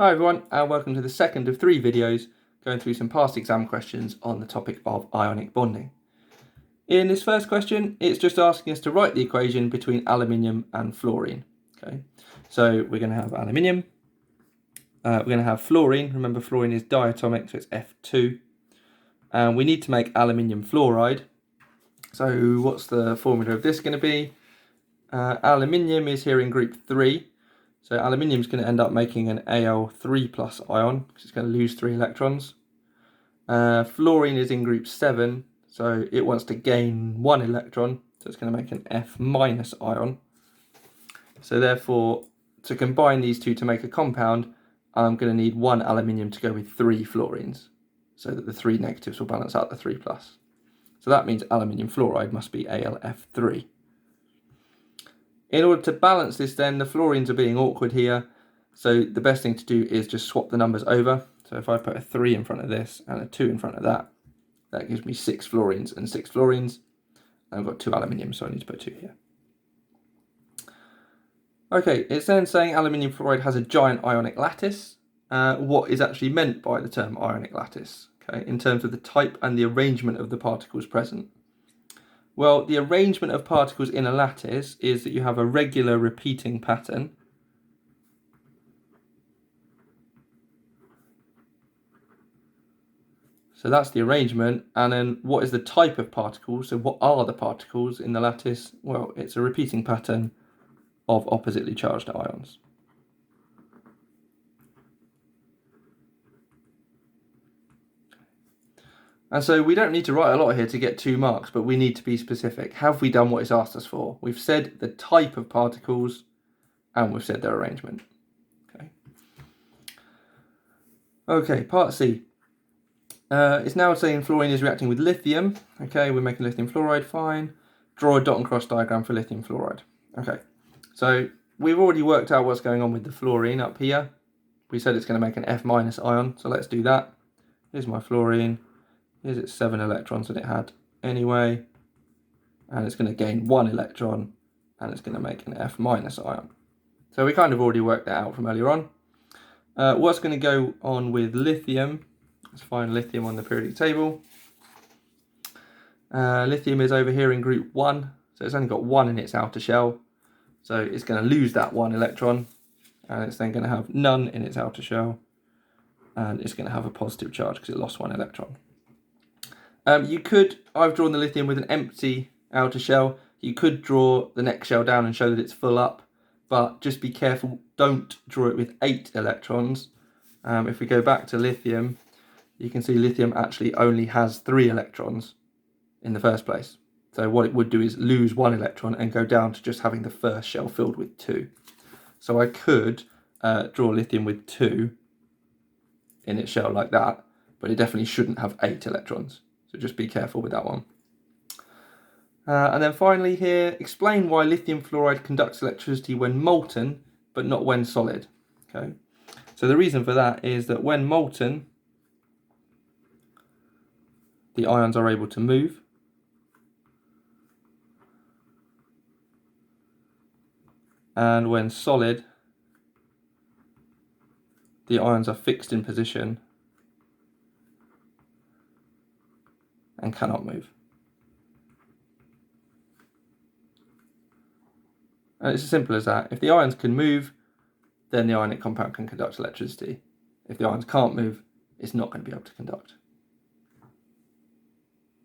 Hi everyone, and welcome to the second of 3 videos going through some past exam questions on the topic of ionic bonding. In this first question, it's just asking us to write the equation between aluminium and fluorine. Okay, so we're going to have aluminium, we're going to have fluorine. Remember, fluorine is diatomic, so it's F2, and we need to make aluminium fluoride. So what's the formula of this going to be? Aluminium is here in group 3. So aluminium is going to end up making an Al3 plus ion, because it's going to lose 3 electrons. Fluorine is in group 7, so it wants to gain 1 electron, so it's going to make an F minus ion. So therefore, to combine these two to make a compound, I'm going to need 1 aluminium to go with 3 fluorines, so that the 3 negatives will balance out the 3 plus. So that means aluminium fluoride must be AlF3. In order to balance this then, the fluorines are being awkward here, so the best thing to do is just swap the numbers over. So if I put a 3 in front of this and a 2 in front of that, that gives me 6 fluorines and 6 fluorines. And I've got 2 aluminium, so I need to put 2 here. Okay, it's then saying aluminium fluoride has a giant ionic lattice. What is actually meant by the term ionic lattice, okay, in terms of the type and the arrangement of the particles present? Well, the arrangement of particles in a lattice is that you have a regular repeating pattern. So that's the arrangement. And then what is the type of particles? So what are the particles in the lattice? Well, it's a repeating pattern of oppositely charged ions. And so we don't need to write a lot here to get 2 marks, but we need to be specific. Have we done what it's asked us for? We've said the type of particles and we've said their arrangement. Okay, part C. It's now saying fluorine is reacting with lithium. Okay, we're making lithium fluoride, fine. Draw a dot and cross diagram for lithium fluoride. Okay, so we've already worked out what's going on with the fluorine up here. We said it's going to make an F minus ion, so let's do that. Here's my fluorine. Here's its 7 electrons that it had anyway, and it's going to gain 1 electron, and it's going to make an F minus ion. So we kind of already worked that out from earlier on. What's going to go on with lithium? Let's find lithium on the periodic table. Lithium is over here in group 1, so it's only got 1 in its outer shell, so it's going to lose that 1 electron, and it's then going to have none in its outer shell, and it's going to have a positive charge because it lost 1 electron. I've drawn the lithium with an empty outer shell. You could draw the next shell down and show that it's full up, but just be careful, don't draw it with 8 electrons. If we go back to lithium, you can see lithium actually only has 3 electrons in the first place. So what it would do is lose 1 electron and go down to just having the first shell filled with 2. So I could draw lithium with 2 in its shell like that, but it definitely shouldn't have 8 electrons. So just be careful with that one. And then finally here, explain why lithium fluoride conducts electricity when molten, but not when solid. Okay. So the reason for that is that when molten, the ions are able to move. And when solid, the ions are fixed in position and cannot move. And it's as simple as that. If the ions can move, then the ionic compound can conduct electricity. If the ions can't move, it's not going to be able to conduct.